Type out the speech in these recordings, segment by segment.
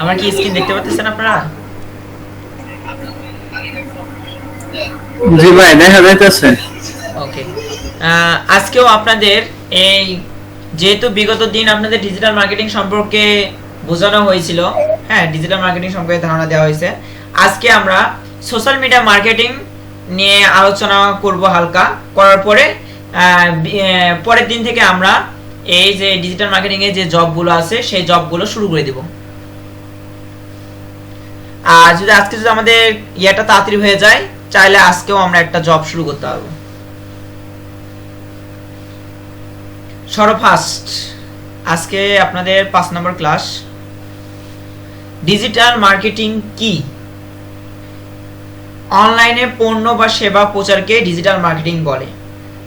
আমার কি স্ক্রিন দেখতে পাচ্ছেন আপনারা? জি ভাই, দেখা যাইতেছে। ওকে, আজকেও আপনাদের এই যেহেতু বিগত দিন আপনাদের ডিজিটাল মার্কেটিং সম্পর্কে বোঝানো হয়েছিল, হ্যাঁ ডিজিটাল মার্কেটিং সম্পর্কে ধারণা দেওয়া হয়েছে, আজকে আমরা সোশ্যাল মিডিয়া মার্কেটিং নিয়ে আলোচনা করব হালকা। করার পরে পরের দিন থেকে আমরা এই যে ডিজিটাল মার্কেটিং এর যে জবগুলো আছে সেই জবগুলো শুরু করে দেব। আর যদি আজকে যদি আমাদের ইয়েটা তাড়াতাড়ি হয়ে যায়, চাইলে আজকেও আমরা একটা জব শুরু করতে পারবো। ফার্স্ট আজকে আপনাদের 5 নম্বর ক্লাস, ডিজিটাল মার্কেটিং কি? অনলাইনে পণ্য বা সেবা প্রচারকে ডিজিটাল মার্কেটিং বলে।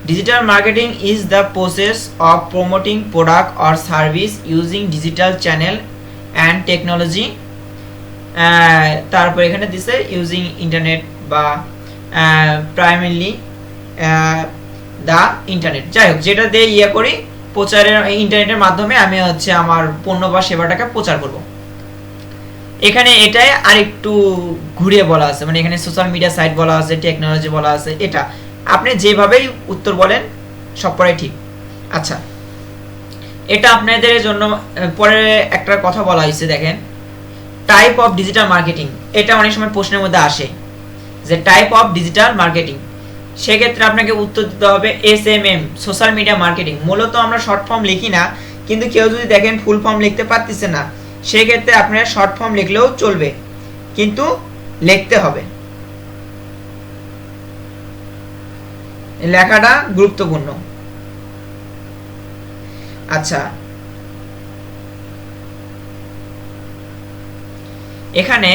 Digital marketing is the process of promoting product or service using digital channel and technology. তারপর এখানে দিছে ইউজিং ইন্টারনেট বা প্রাইমারিলি দা ইন্টারনেট। যাই হোক, যেটা দিয়ে ইয়ে করি প্রচারের, ইন্টারনেটের মাধ্যমে আমি হচ্ছে আমার পণ্য বা সেবাটাকে প্রচার করব। এখানে এটাই আরেকটু ঘুরিয়ে বলা আছে, মানে এখানে সোশ্যাল মিডিয়া সাইট বলা আছে, টেকনোলজি বলা আছে। এটা আপনি যেভাবেই উত্তর বলেন সব পরে ঠিক। আচ্ছা, এটা আপনাদের জন্য পরে একটা কথা বলা হয়েছে, দেখেন টাইপ অফ ডিজিটাল মার্কেটিং। এটা অনেক সময় প্রশ্নের মধ্যে আসে যে টাইপ অফ ডিজিটাল মার্কেটিং, সেক্ষেত্রে আপনাকে উত্তর দিতে হবে SMM, সোশ্যাল মিডিয়া মার্কেটিং। মূলত আমরা শর্ট ফর্ম লিখি না, কিন্তু কেউ যদি দেখেন ফুল ফর্ম লিখতে পারতেছে না, সেক্ষেত্রে আপনারা শর্ট ফর্ম লিখলেও চলবে, কিন্তু লিখতে হবে, লেখাটা গুরুত্বপূর্ণ। আচ্ছা, এখানে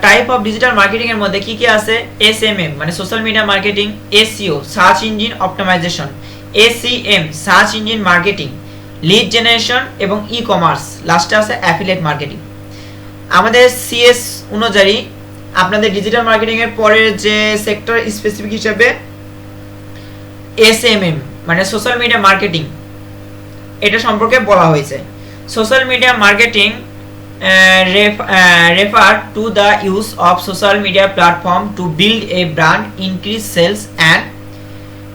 টাইপ অফ ডিজিটাল মার্কেটিং এর মধ্যে কি কি আছে? SMM মানে social media marketing, SEO search engine optimisation, ACM search engine marketing, lead generation এবং ই কমার্স, লাস্টে আছে অ্যাফিলিয়েট মার্কেটিং। আমাদের CS অনুযায়ী আপনাদের ডিজিটাল মার্কেটিং এর পরের যে সেক্টর স্পেসিফিক হিসেবে SMM মানে সোশ্যাল মিডিয়া মার্কেটিং, এটা সম্পর্কে বলা হয়েছে। Social media marketing refer to the use of social media platform to build a brand, increase sales and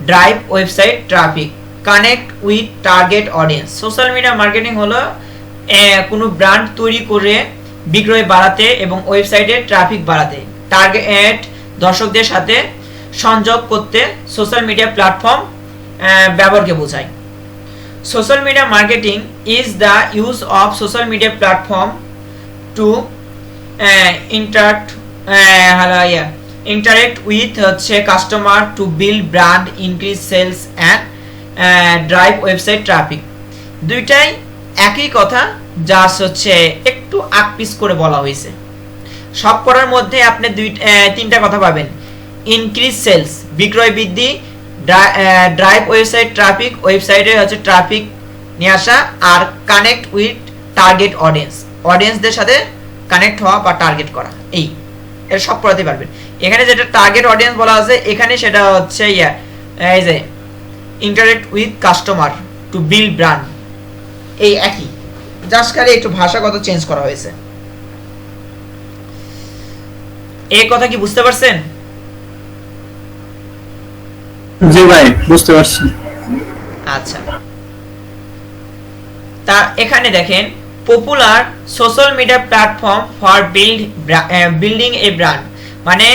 drive website traffic, connect with target audience. Social media marketing হলো কোনো brand তৈরি করে বিক্রয় বাড়াতে এবং ওয়েবসাইটে ট্রাফিক বাড়াতে, টার্গেট দর্শকদের সাথে সংযোগ করতে সোশ্যাল মিডিয়া প্ল্যাটফর্ম ব্যবহারকে বোঝায়। Social media marketing is the use of social media platform to interact with হচ্ছে customer, to build brand, increase sales and drive website traffic. দুইটাই একই কথা, জাস্ট হচ্ছে একটু আকপিস করে বলা হয়েছে। সব করার মধ্যে আপনি তিনটা কথা পাবেন: ইনক্রিজ সেলস বিক্রয় বৃদ্ধি, ড্রাইভ ওয়েবসাইট ট্রাফিক ওয়েবসাইটে হচ্ছে ট্রাফিক নিয়ে আসা, আর কানেক্ট উইথ টার্গেট অডিয়েন্স অডিয়েন্সদের সাথে কানেক্ট হওয়া বা টার্গেট করা। এই এর সব পড়াতে পারবেন। এখানে যেটা টার্গেট অডিয়েন্স বলা আছে, এখানে সেটা হচ্ছে এই যে interact with customer to build brand, এই একই, জাস্ট খালি একটু ভাষাগত চেঞ্জ করা হয়েছে। এই কথা কি বুঝতে পারছেন? জি ভাই, বুঝতে পারছি। আচ্ছা, তা এখানে দেখেন popular social media platform for building A brand, মানে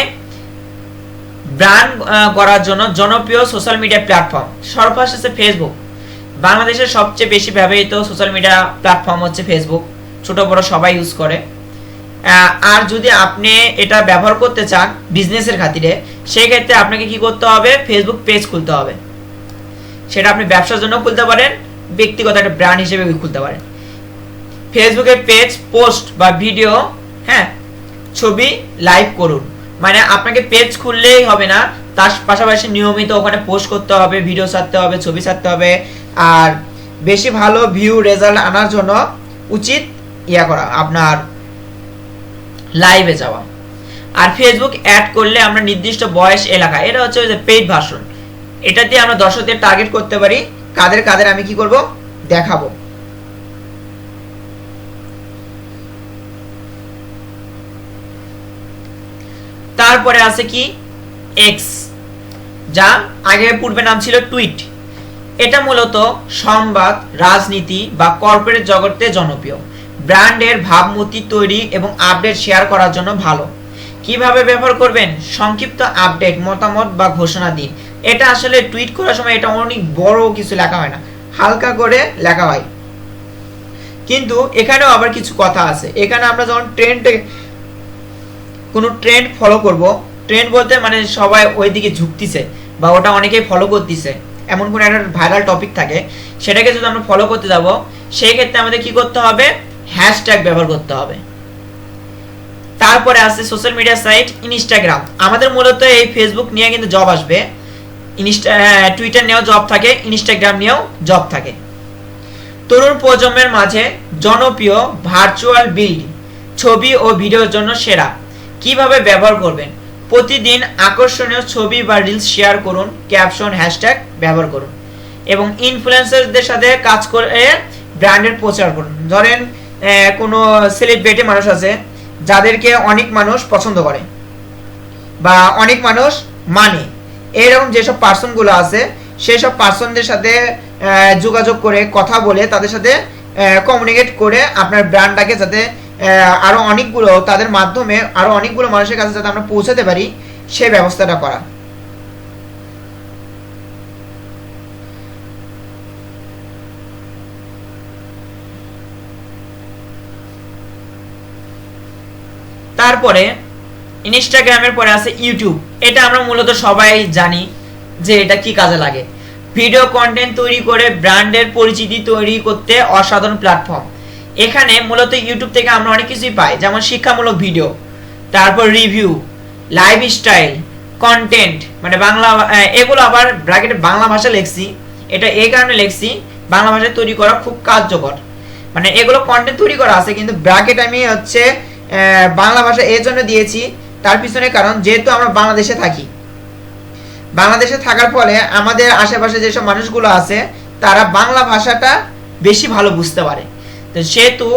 ব্র্যান্ড করার জন্য জনপ্রিয় সোশ্যাল মিডিয়া প্ল্যাটফর্ম। সর্বশেষ হচ্ছে ফেসবুক। বাংলাদেশের সবচেয়ে বেশি ব্যবহৃত সোশ্যাল মিডিয়া প্ল্যাটফর্ম হচ্ছে ফেসবুক, ছোট বড় সবাই ইউজ করে। আর যদি আপনি এটা ব্যবহার করতে চান বিজনেসের খাতিরে, সেই ক্ষেত্রে আপনাকে কি করতে হবে? ফেসবুক পেজ খুলতে হবে। সেটা আপনি ব্যবসার জন্য খুলতে পারেন, ব্যক্তিগত একটা ব্র্যান্ড হিসেবে খুলতে পারেন। ফেসবুকের পেজ, পোস্ট বা ভিডিও, হ্যাঁ ছবি লাইভ করুন। মানে আপনাকে পেজ খুললেই হবে না, তার পাশাপাশি নিয়মিত ওখানে পোস্ট করতে হবে, ভিডিও ছাড়তে হবে, ছবি ছাড়তে হবে। আর বেশি ভালো ভিউ রেজাল্ট আনার জন্য উচিত করা আপনার লাইভে যাওয়া। আর ফেসবুক অ্যাড করলে আমরা নির্দিষ্ট বয়স এলাকা, এটা হচ্ছে ওই যে পেইড ভার্সন, এটা দিয়ে আমরা দর্শকদের টার্গেট করতে পারি, কাদের কাদের আমি কি করব দেখাবো। তারপরে আছে কি এক্স, যা আগে পূর্বে নাম ছিল টুইট। এটা মূলত সংবাদ, রাজনীতি বা কর্পোরেট জগতে জনপ্রিয়। ব্র্যান্ডের ভাবমূর্তি তৈরি এবং আপডেট শেয়ার করার জন্য ভালো। কিভাবে ব্যবহার করবেন? সংক্ষিপ্ত আপডেট, মতামত বা ঘোষণা দিন। এটা আসলে টুইট করার সময় এটা অনেক বড় কিছু লেখা হয় না, হালকা করে লেখা হয়। কিন্তু এখানেও আবার কিছু কথা আছে। এখানে আমরা যখন কোনো ট্রেন্ড ফলো করব, ট্রেন্ড বলতে মানে সবাই ওই দিকে ঝুঁকতেছে বা ওটা অনেকেই ফলো করতেছে, এমন কোনো একটা ভাইরাল টপিক থাকে, সেটাকে যদি আমরা ফলো করতে যাব, সেই ক্ষেত্রে আমাদের কি করতে হবে? হ্যাশট্যাগ ব্যবহার করতে হবে। তারপরে আছে সোশ্যাল মিডিয়া সাইট ইনস্টাগ্রাম। আমাদের মূলত এই ফেসবুক নিয়ে কিন্তু জব আসবে, টুইটার নিয়েও জব থাকে, ইনস্টাগ্রাম নিয়েও জব থাকে। তরুণ প্রজন্মের মাঝে জনপ্রিয় ভার্চুয়াল বিল্ড, ছবি ও ভিডিওর জন্য সেরা। কিভাবে ব্যবহার করবেন? প্রতিদিন আকর্ষণীয় ছবি বা রিলস শেয়ার করুন, ক্যাপশন, হ্যাশট্যাগ ব্যবহার করুন এবং ইনফ্লুয়েন্সারদের সাথে কাজ করে ব্র্যান্ডের প্রচার করুন। ধরেন কোনো সেলিব্রিটি মানুষ আছে যাদেরকে অনেক মানুষ পছন্দ করে বা অনেক মানুষ মানে, এরকম যেসব পার্সনগুলো আছে সেই সব পার্সনদের সাথে যোগাযোগ করে, কথা বলে, তাদের সাথে কমিউনিকেট করে আপনার ব্র্যান্ডটাকে যাতে আরো অনেকগুলো, তাদের মাধ্যমে আরো অনেকগুলো মানুষের কাছে যাতে আমরা পৌঁছাতে পারি, সেই ব্যবস্থাটা করা। তারপরে ইনস্টাগ্রামের পরে আছে ইউটিউব। এটা আমরা মূলত সবাই জানি যে এটা কি কাজে লাগে। ভিডিও কন্টেন্ট তৈরি করে ব্র্যান্ডের পরিচিতি তৈরি করতে অসাধারণ প্ল্যাটফর্ম। এখানে মূলত ইউটিউব থেকে আমরা অনেক কিছুই পাই, যেমন শিক্ষামূলক ভিডিও, তারপর রিভিউ, লাইফস্টাইল কন্টেন্ট, মানে বাংলা, এগুলো আবার ব্র্যাকেটে বাংলা ভাষা লিখছি, এটা এই কারণে লিখছি বাংলা ভাষায় তৈরি করা খুব কার্যকর। মানে এগুলো কন্টেন্ট তৈরি করা আছে কিন্তু ব্র্যাকেট আমি হচ্ছে বাংলা ভাষা এর জন্য দিয়েছি, তার পিছনে কারণ যেহেতু আমরা বাংলাদেশে থাকি, বাংলাদেশে থাকার ফলে আমাদের আশেপাশে যেসব মানুষগুলো আছে তারা বাংলা ভাষাটা বেশি ভালো বুঝতে পারে। তো সেহেতু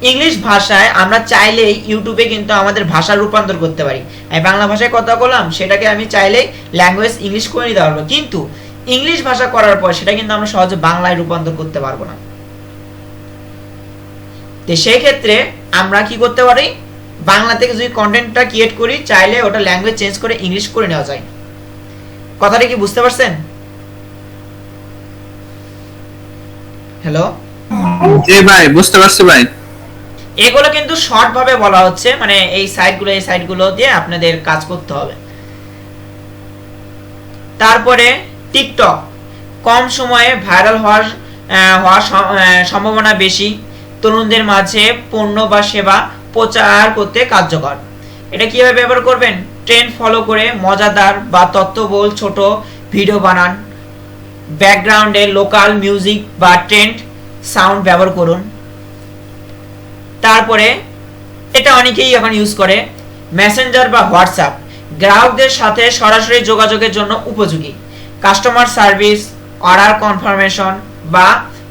ইংলিশ ভাষায় আমরা চাইলেই ইউটিউবে কিন্তু আমাদের ভাষা রূপান্তর করতে পারি। আমি বাংলা ভাষায় কথা বললাম, সেটাকে আমি চাইলেই ল্যাঙ্গুয়েজ ইংলিশ করে নিতে পারবো, কিন্তু ইংলিশ ভাষা করার পর সেটা কিন্তু আমরা সহজে বাংলায় রূপান্তর করতে পারবো না। তো সেই ক্ষেত্রে আমরা কি করতে পারি? বাংলা থেকে যদি কন্টেন্টটা ক্রিয়েট করি, চাইলে ওটা ল্যাঙ্গুয়েজ চেঞ্জ করে ইংলিশ করে নেওয়া যায়। কথাটা কি বুঝতে পারছেন? হ্যালো, জি ভাই, বুঝতে পারছি ভাই। এগুলো কিন্তু শর্ট ভাবে বলা হচ্ছে, মানে এই সাইটগুলো দিয়ে আপনাদের কাজ করতে হবে। তারপরে টিকটক, কম সময়ে ভাইরাল হওয়ার সম্ভাবনা বেশি, তরুণদের মাঝে পণ্য বা সেবা প্রচার করতে কার্যকর। এটা কিভাবে ব্যবহার করবেন? ট্রেন্ড ফলো করে মজাদার বা তথ্যবহুল ছোট ভিডিও বানান, ব্যাকগ্রাউন্ডে লোকাল মিউজিক বা ট্রেন্ড সাউন্ড ব্যবহার করুন। তারপরে এটা অনেকেই এখন ইউজ করে, মেসেঞ্জার বা হোয়াটসঅ্যাপ, গ্রাহকদের সাথে সরাসরি যোগাযোগের জন্য উপযোগী। কাস্টমার সার্ভিস, অর্ডার কনফার্মেশন বা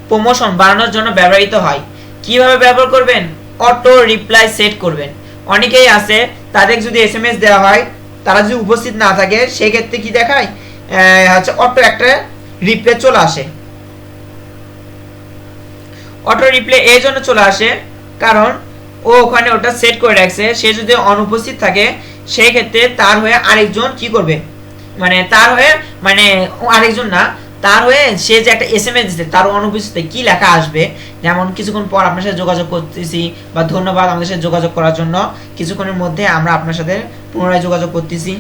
প্রমোশন বাড়ানোর জন্য ব্যবহৃত হয়। কিভাবে ব্যবহার করবেন? অটো রিপ্লাই সেট করবেন। অনেকেই আছে তাদের যদি এসএমএস দেওয়া হয়, তারা যদি উপস্থিত না থাকে, সেই ক্ষেত্রে কি দেখায়? হচ্ছে অটো একটা রিপ্লাই চলে আসে। অটো রিপ্লাই এই জন্য চলে আসে কারণ ও ওখানে ওটা সেট করে রাখছে, সে যদি অনুপস্থিত থাকে সেই ক্ষেত্রে তার হয়ে আরেকজন কি করবে, মানে তার হয়ে, মানে আরেকজন না, তার হয়ে সে যে একটা এসএমএস দিচ্ছে তার অনুপস্থিতিতে কি লেখা আসবে, যেমন কিছুক্ষণ পর আপনার সাথে যোগাযোগ করতেছি বা ধন্যবাদ আমাদের সাথে যোগাযোগ করার জন্য, কিছুক্ষণের মধ্যে আমরা আপনার সাথে পুনরায় যোগাযোগ করতেছি,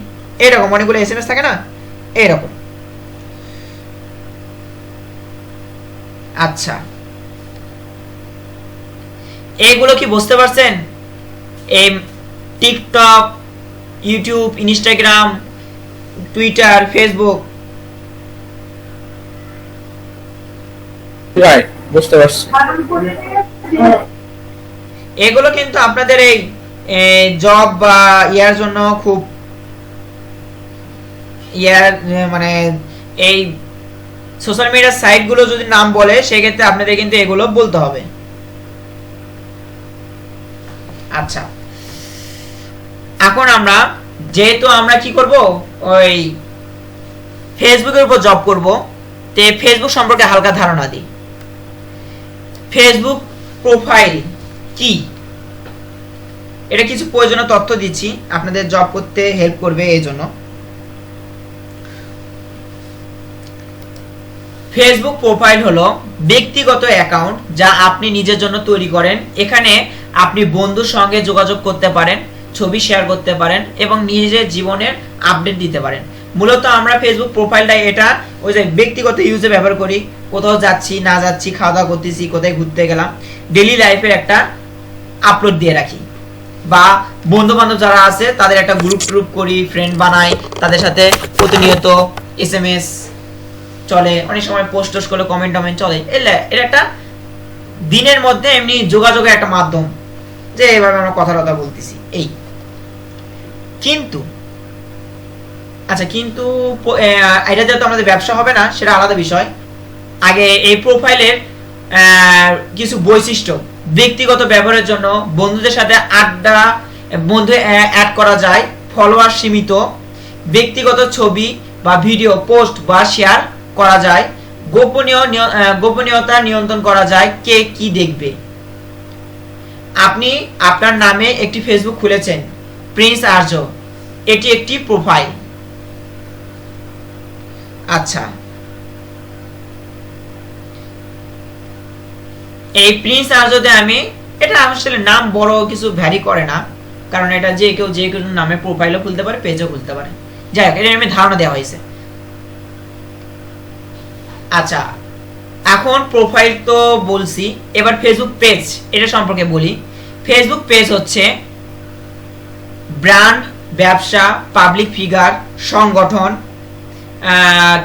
এরকম অনেকগুলো এসএমএস থাকে না, এরকম। আচ্ছা, এইগুলো কি বুঝতে পারছেন? এই TikTok, YouTube, Instagram, Twitter, Facebook, ভাই বুঝতে পারছি। এগুলো কিন্তু আপনাদের এই জব বা ইয়ার জন্য খুব ইয়ার, মানে এই সোশ্যাল মিডিয়ার সাইটগুলো যদি নাম বলে সেক্ষেত্রে আপনাদের কিন্তু এগুলো বলতে হবে। আচ্ছা, এখন আমরা যেহেতু আমরা কি করব, ওই ফেসবুকের উপর জব করব, তে ফেসবুক সম্পর্কে হালকা ধারণা দিই। ফেসবুক প্রোফাইল কি, এটা কিছু প্রয়োজনীয় তথ্য দিচ্ছি, আপনাদের জব করতে হেল্প করবে এই জন্য। ফেসবুক প্রোফাইল হলো ব্যক্তিগত অ্যাকাউন্ট যা আপনি নিজের জন্য তৈরি করেন। এখানে আপনি বন্ধুর সঙ্গে যোগাযোগ করতে পারেন, ছবি শেয়ার করতে পারেন এবং নিজের জীবনের আপডেট দিতে পারেন। মূলত আমরা ফেসবুক প্রোফাইলটা এটা ওই যে ব্যক্তিগত ইউজে ব্যবহার করি, কোথাও যাচ্ছি না যাচ্ছি, খাওয়া দাওয়া করতেছি, কোথায় ঘুরতে গেলাম, ডেইলি লাইফের একটা আপলোড দিয়ে রাখি, বা বন্ধু বান্ধব যারা আছে তাদের একটা গ্রুপ করি, ফ্রেন্ড বানাই, তাদের সাথে প্রতিনিয়ত SMS চলে, অনেক সময় পোস্ট করলে কমেন্ট চলে। এটা একটা দিনের মধ্যে এমনি যোগাযোগের একটা মাধ্যম, যে এইভাবে আমরা কথা বলতেছি এই। কিন্তু আচ্ছা, কিন্তু এটা যেহেতু আমাদের ব্যবসা হবে না, সেটা আলাদা বিষয়। আগে এই প্রোফাইলের কিছু বৈশিষ্ট্য: ব্যক্তিগত ব্যবহারের জন্য, বন্ধুদের সাথে আড্ডা, বন্ধু অ্যাড করা যায়, ফলোয়ার সীমিত, ব্যক্তিগত ছবি বা ভিডিও পোস্ট বা শেয়ার করা যায়, গোপনীয়তা নিয়ন্ত্রণ করা যায়, কে কি দেখবে। আপনি আপনার নামে একটি ফেসবুক খুলেছেন, প্রিন্স আর্য, এটি একটি প্রোফাইল। আচ্ছা, এই প্রিন্স আর্যতে আমি, এটা আসলে নাম বড় কিছু ভ্যারি করে না, কারণ এটা যে কেউ নামে প্রোফাইলও খুলতে পারে, পেজও খুলতে পারে। যাই হোক, এটা আমি ধারণা দেওয়া হয়েছে। আচ্ছা, এখন প্রোফাইল তো বলছি, এবার ফেসবুক পেজ এটা সম্পর্কে বলি। ফেসবুক পেজ হচ্ছে ব্র্যান্ড, ব্যবসা, পাবলিক ফিগার, সংগঠন,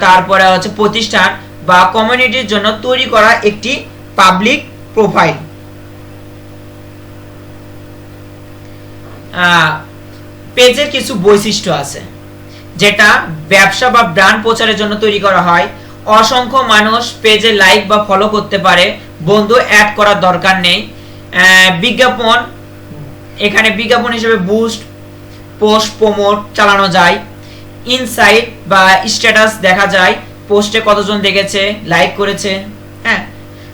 তারপরে হচ্ছে প্রতিষ্ঠান বা কমিউনিটির জন্য তৈরি করা একটি পাবলিক প্রোফাইল। পেজের কিছু বৈশিষ্ট্য আছে, যেটা ব্যবসা বা ব্র্যান্ড প্রচারের জন্য তৈরি করা হয়। অসংখ্য মানুষ পেজে লাইক বা ফলো করতে পারে, বন্ধু অ্যাড করার দরকার নেই। বিজ্ঞাপন, এখানে বিজ্ঞাপন হিসেবে বুস্ট, পোস্ট, প্রমোট চালানো যায়। ইনসাইট বা স্ট্যাটাস দেখা যায়, পোস্টে কতজন দেখেছে, লাইক করেছে। হ্যাঁ,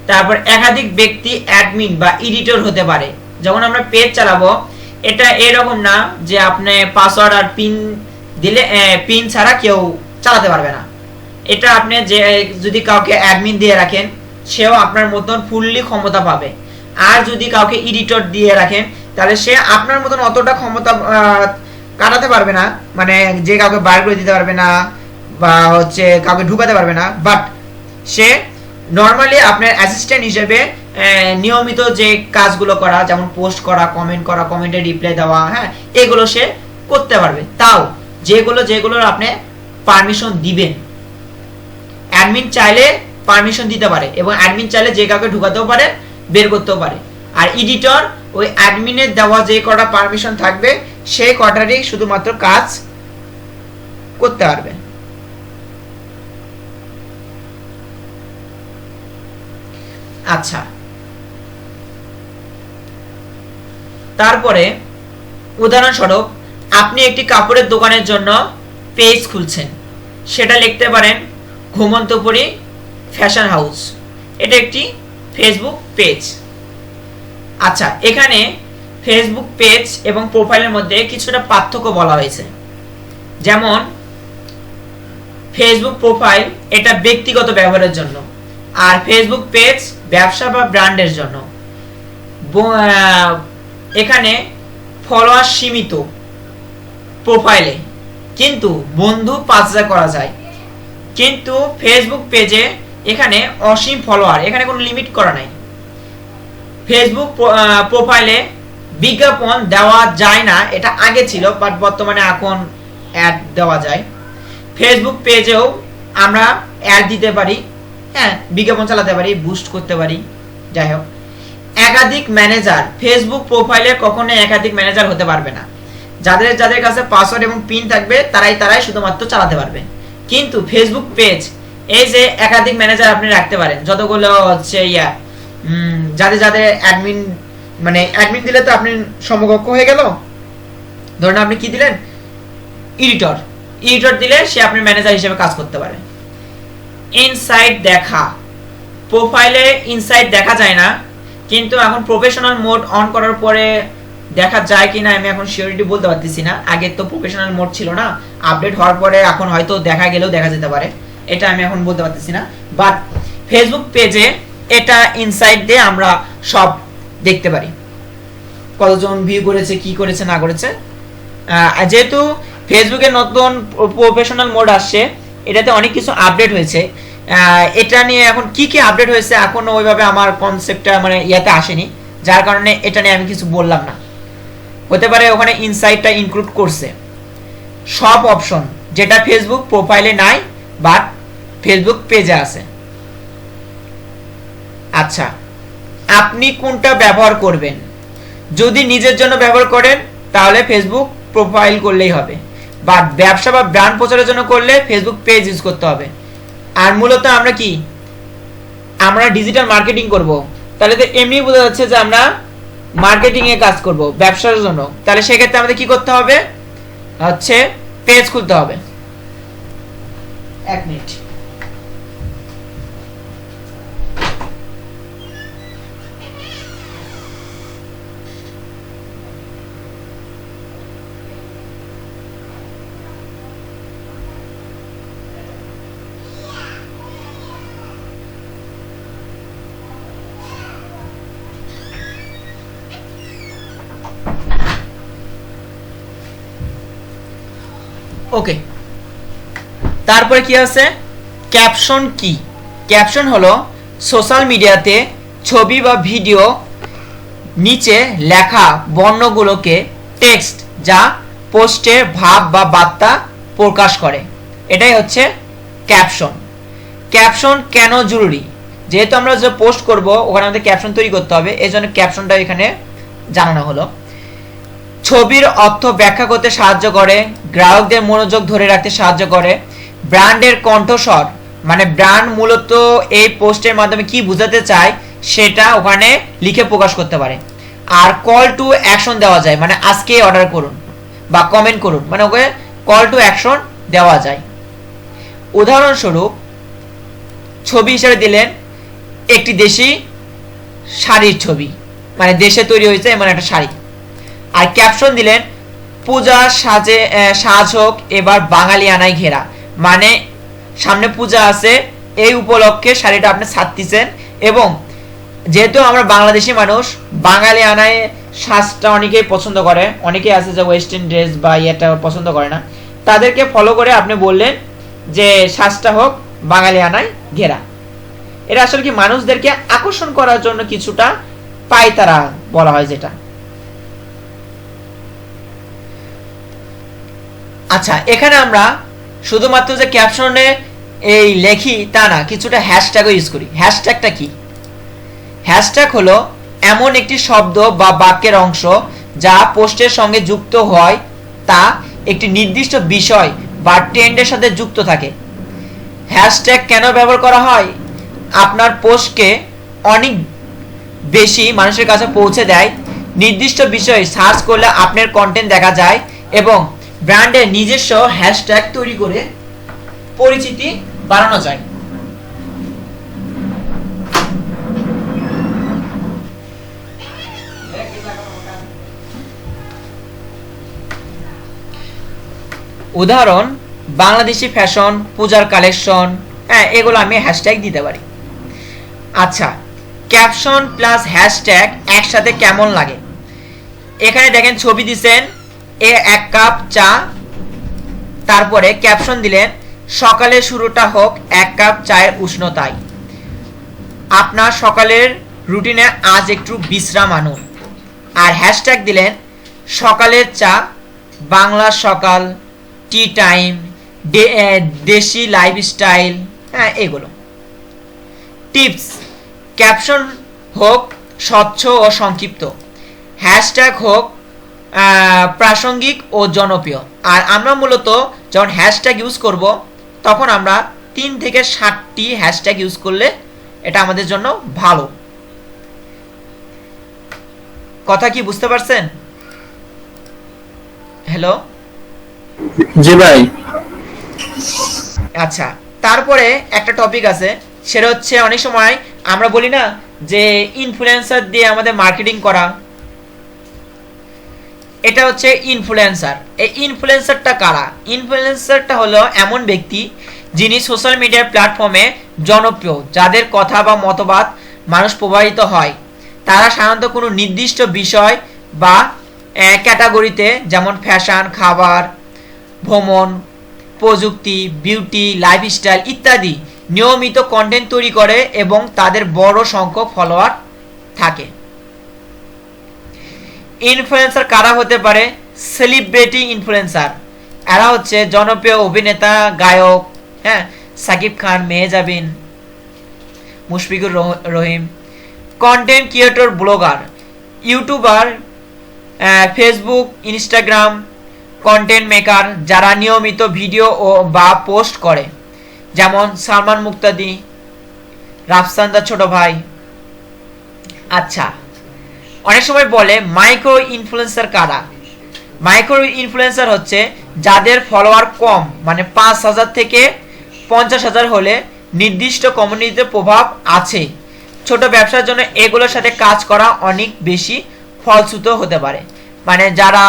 তারপর একাধিক ব্যক্তি অ্যাডমিন বা এডিটর হতে পারে। যখন আমরা পেজ চালাবো, এটা এরকম না যে আপনি পাসওয়ার্ড আর পিন দিলে পিন ছাড়া কেউ চালাতে পারবে না। এটা আপনি যে যদি কাউকে অ্যাডমিন দিয়ে রাখেন, সেও আপনার মতন ফুললি ক্ষমতা পাবে। আর যদি কাউকে এডিটর দিয়ে রাখেন, তাহলে সে আপনার মতন অতটা ক্ষমতা কাটাতে পারবে না, মানে যে কাউকে বার করে দিতে পারবে না বা হচ্ছে কাউকে ঢুকাতে পারবে না, বাট সে নর্মালি আপনার অ্যাসিস্ট্যান্ট হিসেবে নিয়মিত যে কাজগুলো করা, যেমন পোস্ট করা, কমেন্ট করা, কমেন্টে রিপ্লাই দেওয়া, হ্যাঁ, এগুলো সে করতে পারবে। তাও যেগুলোর আপনি পারমিশন দিবেন। অ্যাডমিন চাইলে পারমিশন দিতে পারে এবং অ্যাডমিন চাইলে যে কাউকে ঢুকাতেও পারে, বের করতেও পারে। আর এডিটর ওই অ্যাডমিনের দেওয়া যে কটা পারমিশন থাকবে, সেই কটারই শুধুমাত্র কাজ করতে পারবে। আচ্ছা, তারপরে উদাহরণস্বরূপ আপনি একটি কাপড়ের দোকানের জন্য পেজ খুলছেন, সেটা লিখতে পারেন ঘুমন্তপুরী ফ্যাশন হাউস, এটা একটি ফেসবুক পেজ। আচ্ছা, এখানে ফেসবুক পেজ এবং প্রোফাইলের মধ্যে কিছুটা পার্থক্য বলা হয়েছে। যেমন ফেসবুক প্রোফাইল এটা ব্যক্তিগত ব্যবহারের জন্য, আর ফেসবুক পেজ ব্যবসা বা ব্র্যান্ডের জন্য। এখানে ফলোয়ার সীমিত প্রোফাইলে, কিন্তু বন্ধু 5000 করা যায়। কিন্তু ফেসবুক পেজে এখানে অসীম ফলোয়ার, এখানে কোনো লিমিট করা নাই। ফেসবুক প্রোফাইলে বিজ্ঞাপন দেওয়া যায় না, এটা আগে ছিল, বাট বর্তমানে এখন অ্যাড দেওয়া যায়। ফেসবুক পেজেও আমরা অ্যাড দিতে পারি, হ্যাঁ, বিজ্ঞাপন চালাতে পারি, বুস্ট করতে পারি। যাই হোক, একাধিক ম্যানেজার, ফেসবুক প্রোফাইলে কখনো একাধিক ম্যানেজার হতে পারবে না। যাদের কাছে পাসওয়ার্ড এবং পিন থাকবে, তারাই শুধুমাত্র চালাতে পারবে। কিন্তু ফেসবুক পেজ এই যে একাধিক ম্যানেজার আপনি রাখতে পারেন, যতগুলো হচ্ছে যাদের যাদের অ্যাডমিন, মানে অ্যাডমিন দিলে তো আপনি সমকক্ষ হয়ে গেল। ধরুন আপনি কি দিলেন, এডিটর দিলে সে আপনি ম্যানেজার হিসেবে কাজ করতে পারে। ইনসাইট দেখা, প্রোফাইলে ইনসাইট দেখা যায় না, কিন্তু এখন প্রফেশনাল মোড অন করার পরে দেখা যায় কিনা আমি এখন সিওরিটি বলতে পারতেছি না। আগে তো প্রফেশনাল মোড ছিল না, আপডেট হওয়ার পরে এখন হয়তো দেখা গেলেও দেখা যেতে পারে, এটা আমি এখন বলতে পারতেছি না। বাট ফেসবুক পেজে এটা ইনসাইট দিয়ে আমরা সব দেখতে পারি, কতজন ভিউ করেছে, কি করেছে না করেছে। যেহেতু ফেসবুকে নতুন প্রফেশনাল মোড আসছে, এটাতে অনেক কিছু আপডেট হয়েছে। এটা নিয়ে এখন কি কি আপডেট হয়েছে এখনো ওইভাবে আমার কনসেপ্টটা মানে ইয়াতে আসেনি, যার কারণে এটা নিয়ে আমি কিছু বললাম না। হতে পারে ওখানে ইনসাইটটা ইনক্লুড করছে সব অপশন, যেটা ফেসবুক প্রোফাইলে নাই বাট ফেসবুক পেজে আছে। আচ্ছা, আপনি কোনটা ব্যবহার করবেন? যদি নিজের জন্য ব্যবহার করেন তাহলে ফেসবুক প্রোফাইল করলেই হবে, বাট ব্যবসা বা ব্র্যান্ড প্রচারের জন্য করলে ফেসবুক পেজ ইউজ করতে হবে। আর মূলত আমরা ডিজিটাল মার্কেটিং করব, তাহলে তো এমনি বোঝা যাচ্ছে যে আমরা মার্কেটিং এ কাজ করব ব্যবসার জন্য। তাহলে সেক্ষেত্রে আমাদের কি করতে হবে, হচ্ছে পেজ খুলতে হবে। এক মিনিট। ওকে, তারপরে কি আছে, ক্যাপশন কি? ক্যাপশন হলো সোশ্যাল মিডিয়াতে ছবি বা ভিডিও নিচে লেখা বর্ণগুলোকে টেক্সট, যা পোস্টে ভাব বা বার্তা প্রকাশ করে, এটাই হচ্ছে ক্যাপশন। ক্যাপশন কেন জরুরি? যেহেতু আমরা যে পোস্ট করব ওখানে আমাদের ক্যাপশন তৈরি করতে হবে, এই জন্য ক্যাপশনটা এখানে জানানো হলো। ছবির অর্থ ব্যাখ্যা করতে সাহায্য করে, গ্রাহকদের মনোযোগ ধরে রাখতে সাহায্য করে, ব্র্যান্ডের কণ্ঠস্বর, মানে ব্র্যান্ড মূলত এই পোস্টের মাধ্যমে কি বোঝাতে চায় সেটা ওখানে লিখে প্রকাশ করতে পারে। আর কল টু অ্যাকশন দেওয়া যায়, মানে আজকে অর্ডার করুন বা কমেন্ট করুন, মানে ওকে কল টু অ্যাকশন দেওয়া যায়। উদাহরণস্বরূপ ছবি হিসেবে দিলেন একটি দেশি শাড়ির ছবি, মানে দেশে তৈরি হয়েছে এমন একটা শাড়ি। আর ক্যাপশন দিলেন পূজার সাজ হোক এবার বাঙালিয়ানায় ঘেরা, মানে সামনে পূজা আছে, এই উপলক্ষে শাড়িটা আপনি ছাড়তেছেন। এবং যেহেতু আমরা বাংলাদেশি মানুষ, বাঙালিয়ানায় সাজটা অনেকেই পছন্দ করে, অনেকেই আছে যে ওয়েস্টার্ন ড্রেস বা এটা পছন্দ করে না, তাদেরকে ফলো করে আপনি বললেন যে সাজটা হোক বাঙালিয়ানায় ঘেরা। এটা আসলে কি মানুষদেরকে আকর্ষণ করার জন্য কিছুটা পায়তারা বলা হয় যেটা। আচ্ছা, এখানে আমরা শুধুমাত্র যে ক্যাপশনে এই লেখি তা না, কিছুটা হ্যাশট্যাগও ইউজ করি। হ্যাশট্যাগটা কি? হ্যাশট্যাগ হলো এমন একটি শব্দ বা বাক্যের অংশ যা পোস্টের সঙ্গে যুক্ত হয়, তা একটি নির্দিষ্ট বিষয় বা ট্রেন্ডের সাথে যুক্ত থাকে। হ্যাশট্যাগ কেন ব্যবহার করা হয়? আপনার পোস্টকে অনেক বেশি মানুষের কাছে পৌঁছে দেয়, নির্দিষ্ট বিষয়ে সার্চ করলে আপনার কন্টেন্ট দেখা যায় এবং ব্র্যান্ডের নিজস্ব হ্যাশট্যাগ তৈরি করে পরিচিতি বাড়ানো যায়। উদাহরণ বাংলাদেশি ফ্যাশন, পূজার কালেকশন, হ্যাঁ এগুলো আমি হ্যাশট্যাগ দিতে পারি। আচ্ছা, ক্যাপশন প্লাস হ্যাশট্যাগ একসাথে কেমন লাগে? এখানে দেখেন ছবি দিছেন এক কাপ চা, তারপরে ক্যাপশন দিলেন সকালের শুরুটা হোক এক কাপ চায়ের উষ্ণতায়, আপনার সকালের রুটিনে আজ একটু বিশ্রাম আনুন। আর হ্যাশট্যাগ দিলেন সকালের চা, বাংলা সকাল, টি টাইম, দেশি লাইফস্টাইল, হ্যাঁ এগুলো। টিপস, ক্যাপশন হোক স্বচ্ছ ও সংক্ষিপ্ত, হ্যাশট্যাগ হোক প্রাসঙ্গিক ও জনপ্রিয়। আর আমরা মূলত যখন হ্যাশট্যাগ ইউজ করব তখন আমরা 3 থেকে 7টি হ্যাশট্যাগ ইউজ করলে এটা আমাদের জন্য ভালো। কথা কি বুঝতে পারছেন? হ্যালো, জি ভাই। আচ্ছা, তারপরে একটা টপিক আছে, সেটা হচ্ছে অনেক সময় আমরা বলি না যে ইনফ্লুয়েন্সার দিয়ে আমাদের মার্কেটিং করা, এটা হচ্ছে ইনফ্লুয়েন্সার। এই ইনফ্লুয়েন্সারটা কারা? ইনফ্লুয়েন্সারটা হলো এমন ব্যক্তি যিনি সোশ্যাল মিডিয়া প্ল্যাটফর্মে জনপ্রিয়, যাদের কথা বা মতবাদ মানুষ প্রভাবিত হয়। তারা সাধারণত কোনো নির্দিষ্ট বিষয় বা ক্যাটাগরিতে, যেমন ফ্যাশন, খাবার, ভ্রমণ, প্রযুক্তি, বিউটি, লাইফস্টাইল ইত্যাদি নিয়মিত কন্টেন্ট তৈরি করে এবং তাদের বড় সংখ্যক ফলোয়ার থাকে। ইনফ্লুয়েন্সার কারা হতে পারে? সেলিব্রিটি ইনফ্লুয়েন্সার, এরা হচ্ছে জনপ্রিয় অভিনেতা, গায়ক, হ্যাঁ, Shakib Khan, Mehjabin, Mushfiqur Rahim. Content creator, blogger, YouTuber, Facebook, Instagram content maker, যারা নিয়মিত ভিডিও ও বা পোস্ট করে, যেমন সালমান মুক্তাদি, রাফসানদার ছোট ভাই। আচ্ছা, অনেক সময় বলে মাইক্রো ইনফ্লুয়েন্সার কারা? মাইক্রো ইনফ্লুয়েন্সার হচ্ছে যাদের ফলোয়ার কম, মানে 5,000 থেকে 50,000 হলে নির্দিষ্ট কমিউনিটিতে প্রভাব আছে। ছোট ব্যবসার জন্য এগুলোর সাথে কাজ করা অনেক বেশি ফলশ্রুত হতে পারে। মানে যারা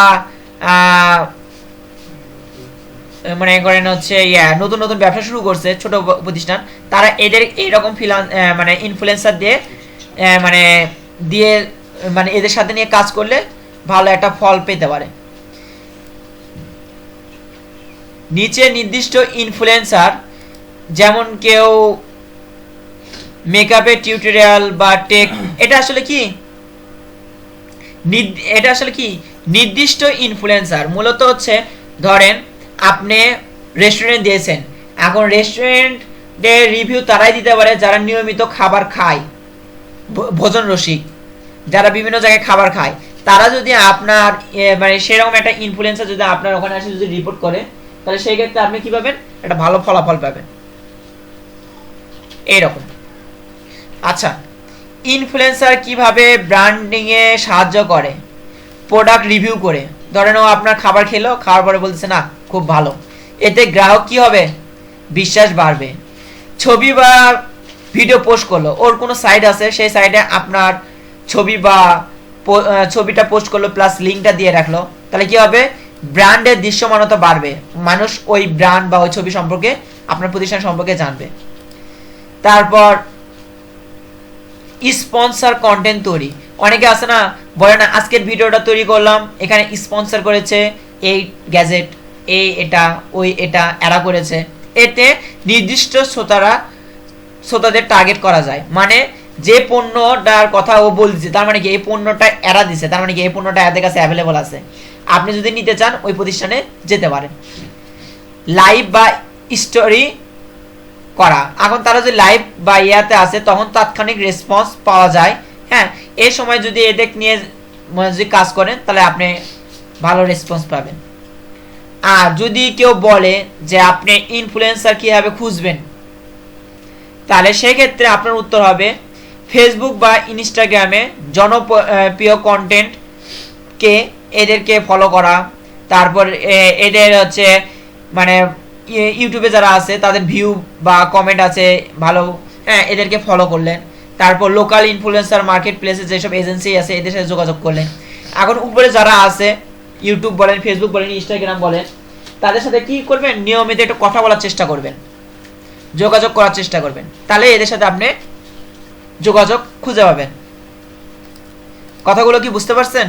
মনে করেন হচ্ছে নতুন নতুন ব্যবসা শুরু করছে, ছোট প্রতিষ্ঠান, তারা এদের এইরকম মানে ইনফ্লুয়েন্সার দিয়ে মানে এদের সাথে নিয়ে কাজ করলে ভালো একটা ফল পেতে পারে। নিচে নির্দিষ্ট ইনফ্লুয়েন্সার, যেমন কেউ মেকআপের টিউটোরিয়াল বা টেক, এটা আসলে কি নির্দিষ্ট ইনফ্লুয়েন্সার মূলত হচ্ছে, ধরেন আপনি রেস্টুরেন্ট দিয়েছেন, এখন রেস্টুরেন্টের রিভিউ তারাই দিতে পারে যারা নিয়মিত খাবার খায়, ভোজন রসিক, যারা বিভিন্ন জায়গায় খাবার খায়। তারা যদি আপনার মানে সেরকম একটা ইনফ্লুয়েন্সার যদি আপনার ওখানে এসে যদি রিপোর্ট করে, তাহলে সেই ক্ষেত্রে আপনি কি পাবেন? একটা ভালো ফলাফল পাবেন, এইরকম। আচ্ছা, ইনফ্লুয়েন্সার কিভাবে ব্র্যান্ডিং এ সাহায্য করে? প্রোডাক্ট রিভিউ করে, ধরেন ও আপনার খাবার খেলো, খাওয়ার পরে বলতেছে না খুব ভালো, এতে গ্রাহক কি হবে? বিশ্বাস বাড়বে। ছবি বা ভিডিও পোস্ট করলো, ওর কোনো সাইট আছে, সেই সাইটে আপনার ছবিটা পোস্ট করলো প্লাস লিঙ্কটা দিয়ে রাখলো, তাহলে কি হবে? ব্র্যান্ডের দৃশ্যমানতা বাড়বে, মানুষ ওই ব্র্যান্ড বা ওই ছবি সম্পর্কে, আপনার প্রতিষ্ঠান সম্পর্কে জানবে। তারপর স্পন্সর কন্টেন্ট তৈরি, অনেকে আছে না, বলে না আজকের ভিডিওটা তৈরি করলাম, এখানে স্পন্সর করেছে এই গ্যাজেট, এটা ওই এটা এরা করেছে। এতে নির্দিষ্ট শ্রোতাদের টার্গেট করা যায়, মানে যে পণ্যটার কথা ও বলছে, তার মানে কি এই পণ্যটা এরা দিছে, তার মানে কি এই পণ্যটা এদের কাছে অ্যাভেলেবল আছে, আপনি যদি নিতে চান ওই প্রতিষ্ঠানে যেতে পারেন। লাইভ বা স্টোরি করা, এখন তারা যদি লাইভ বা ইয়াতে আসে তখন তাৎক্ষণিক রেসপন্স পাওয়া যায়। হ্যাঁ, এই সময় যদি এদের নিয়ে যদি কাজ করেন তাহলে আপনি ভালো রেসপন্স পাবেন। আর যদি কেউ বলে যে আপনি ইনফ্লুয়েন্সার কিভাবে খুঁজবেন, তাহলে সেই ক্ষেত্রে আপনার উত্তর হবে ফেসবুক বা ইনস্টাগ্রামে জনপ্রিয় কন্টেন্টকে এদেরকে ফলো করা, তারপর এদের হচ্ছে মানে ইউটিউবে যারা আছে তাদের ভিউ বা কমেন্ট আছে ভালো, হ্যাঁ, এদেরকে ফলো করলেন। তারপর লোকাল ইনফ্লুয়েন্সার মার্কেট প্লেসে যেসব এজেন্সি আছে এদের সাথে যোগাযোগ করলেন। এখন উপরে যারা আছে, ইউটিউব বলেন, ফেসবুক বলেন, ইনস্টাগ্রাম বলেন, তাদের সাথে কি করবেন? নিয়মিত একটু কথা বলার চেষ্টা করবেন, যোগাযোগ করার চেষ্টা করবেন, তাহলে এদের সাথে আপনি যোগাযোগ খুঁজে পাবেন। কথাগুলো কি বুঝতে পারছেন?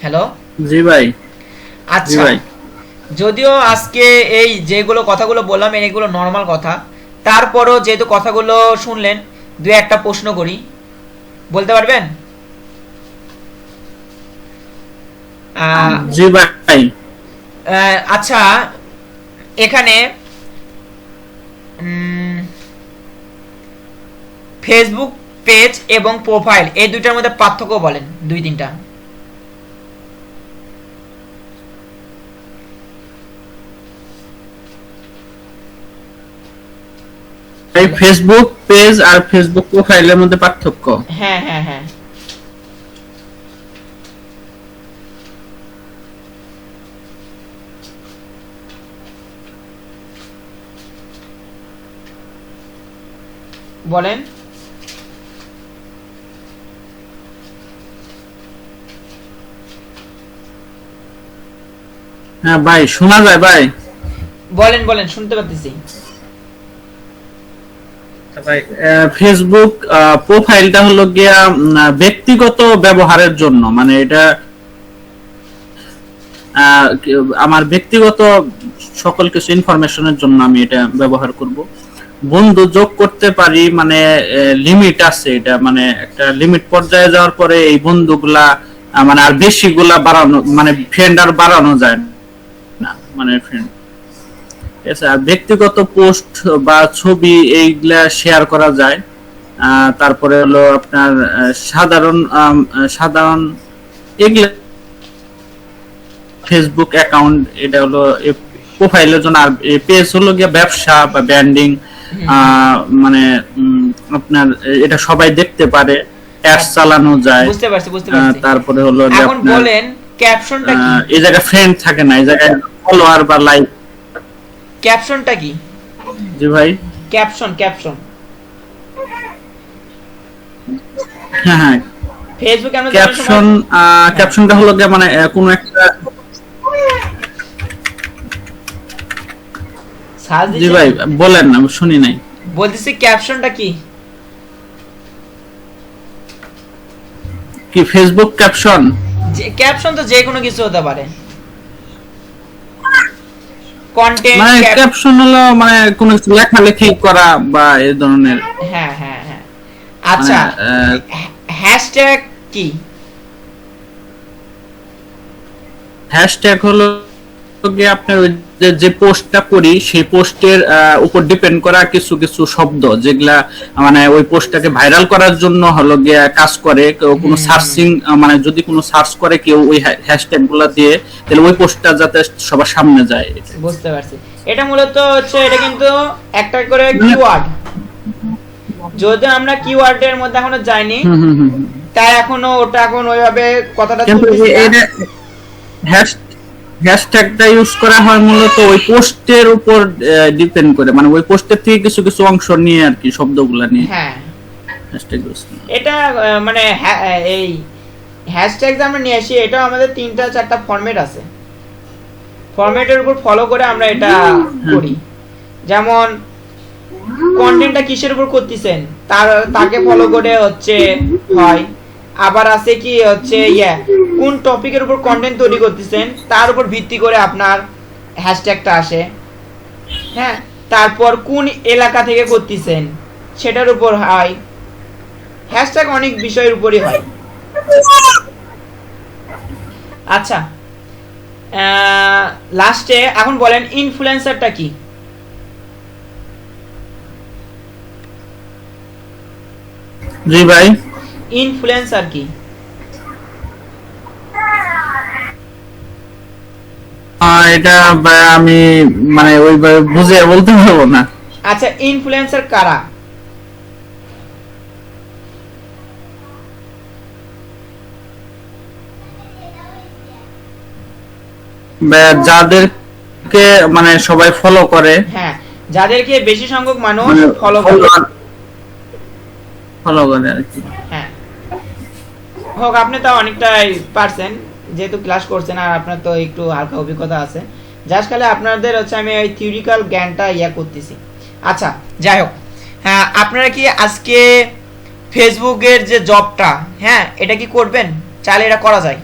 হ্যালো, জি ভাই। আচ্ছা, যদিও আজকে এই যেগুলো কথাগুলো বললাম এগুলো নর্মাল কথা, তারপরও যেহেতু কথাগুলো শুনলেন, দু একটা প্রশ্ন করি, বলতে পারবেন? জি ভাই। আচ্ছা, এখানে ফেসবুক পেজ এবং প্রোফাইল এই দুইটার মধ্যে পার্থক্য বলেন, 2-3টা। এই ফেসবুক পেজ আর ফেসবুক প্রোফাইলের মধ্যে পার্থক্য। হ্যাঁ হ্যাঁ হ্যাঁ, বলেন। হ্যাঁ ভাই, শোনা যায় ভাই? বলেন বলেন, শুনতে পাচ্ছি। ভাই ফেসবুক প্রোফাইলটা হলো গিয়া ব্যক্তিগত ব্যবহারের জন্য, মানে এটা আমার ব্যক্তিগত সকল কিছু ইনফরমেশনের জন্য আমি এটা ব্যবহার করব। বন্ধু যোগ করতে পারি, মানে লিমিট আছে, এটা মানে একটা লিমিট পর্যায়ে যাওয়ার পরে এই বন্ধুগুলা মানে আর বেশিগুলা বাড়ানো, মানে ফ্রেন্ড আর বাড়ানো যায় না, মানে ফ্রেন্ড। আর ব্যক্তিগত পোস্ট বা ছবি এইগুলা শেয়ার করা যায়। তারপরে হলো আপনার সাধারণ এগুলা ফেসবুক অ্যাকাউন্ট, এটা হলো প্রোফাইলের জন্য। আর পেজ হলো গিয়ে ব্যবসা বা ব্র্যান্ডিং, মানে আপনার এটা সবাই দেখতে পারে, অ্যাডস চালানো যায়। বুঝতে পারছি বুঝতে পারছি। তারপরে হলো এখন বলেন ক্যাপশনটা কি? এই জায়গায় ফ্রেন্ড থাকে না, এই জায়গায় ফলোয়ার বা লাইক। ক্যাপশনটা কি? জি ভাই, ক্যাপশন ক্যাপশন হ্যাঁ হ্যাঁ, ফেসবুকে আমরা ক্যাপশন, ক্যাপশনটা হলো গিয়ে মানে কোন একটা। জি ভাই বলেন, আমি শুনি নাই। বলতেছি ক্যাপশনটা কি? কি ফেসবুক ক্যাপশন? যে ক্যাপশন তো যে কোনো কিছু হতে পারে, কন্টেন্ট। মানে ক্যাপশন হলো মানে কোন কিছু লেখালেখি করা বা এই ধরনের। হ্যাঁ হ্যাঁ হ্যাঁ। আচ্ছা, হ্যাশট্যাগ কি? হ্যাশট্যাগ হলো গিয়ে আপনার ওই যে পোস্টটা করি সেই পোস্টের উপর ডিপেন্ড করা কিছু কিছু শব্দ, যেগুলা মানে ওই পোস্টটাকে ভাইরাল করার জন্য হলো গিয়ে কাজ করে। কোনো সার্চিং, মানে যদি কোনো সার্চ করে কেউ ওই হ্যাশট্যাগ গুলা দিয়ে, তাহলে ওই পোস্টটা যাতে সবার সামনে যায়। বুঝতে পারছি। এটা মূলত হচ্ছে, এটা কিন্তু একটা করে কিওয়ার্ড। যদি আমরা কিওয়ার্ডের মধ্যে এখনো যাইনি, তাই এখনো ওটা এখন ওইভাবে কথাটা তুলতেছি না। হ্যাশট্যাগটা ইউজ করা হয় মূলত ওই পোস্টের উপর ডিপেন্ড করে, মানে ওই পোস্টের থেকে কিছু কিছু অংশ নিয়ে আর কি, শব্দগুলা নিয়ে। হ্যাঁ, হ্যাশট্যাগ ইউজ এটা মানে এই হ্যাশট্যাগ যে আমরা নিয়ে আসি, এটা আমাদের 3-4টা ফরম্যাট আছে। ফরম্যাটের উপর ফলো করে আমরা এটা করি। যেমন কন্টেন্টটা কিসের উপর করতেছেন তাকে ফলো করে হচ্ছে হয়। আবার আছে কি হচ্ছে কোন টপিকের উপর কন্টেন্ট তৈরি করতেছেন তার উপর ভিত্তি করে আপনার হ্যাশট্যাগটা আসে। হ্যাঁ, তারপর কোন এলাকা থেকে করতেছেন সেটার উপর হয়। হ্যাশট্যাগ অনেক বিষয়ের উপরই হয়। আচ্ছা, লাস্টে এখন বলেন ইনফ্লুয়েন্সারটা কি? জি ভাই, ইনফ্লুয়েন্সার কি? এটা আমি মানে ওইভাবে বুঝে বলতে পারবো না। আচ্ছা, ইনফ্লুয়েন্সার কারা? যাদেরকে মানে সবাই ফলো করে। হ্যাঁ, যাদেরকে বেশি সংখ্যক মানুষ মানে ফলো করে আর কি। হ্যাঁ, হোক, আপনি তো অনেকটাই পারছেন যেহেতু ক্লাস করছেন, আর আপনার তো একটু হালকা অভিজ্ঞতা আছে। জাস্ট খালি আপনাদের হচ্ছে আমি ওই থিওরিক্যাল জ্ঞানটা করতেছি। আচ্ছা, যাই হোক, হ্যাঁ, আপনারা কি আজকে ফেসবুকের যে জবটা, হ্যাঁ, এটা কি করবেন? চাইলে এটা করা যায়।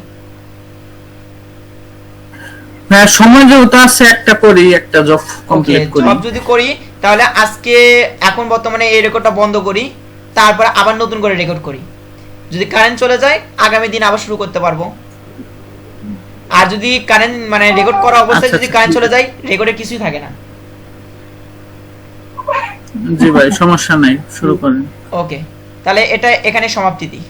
হ্যাঁ, সময় যেহেতু আছে একটা করি, একটা জব কমপ্লিট করি। জব যদি করি তাহলে আজকে এখন বর্তমানে এই রেকর্ডটা বন্ধ করি, তারপর আবার নতুন করে রেকর্ড করি। যদি কারেন্ট চলে যায় আগামী দিন আবার শুরু করতে পারবো। আর যদি কারেন্ট মানে রেকর্ড করা অবস্থায় যদি কারেন্ট চলে যায়, রেকর্ডে কিছুই থাকে না। জি ভাই, সমস্যা নাই, শুরু করেন। ওকে, তাহলে এটা এখানে সমাপ্তি দিই।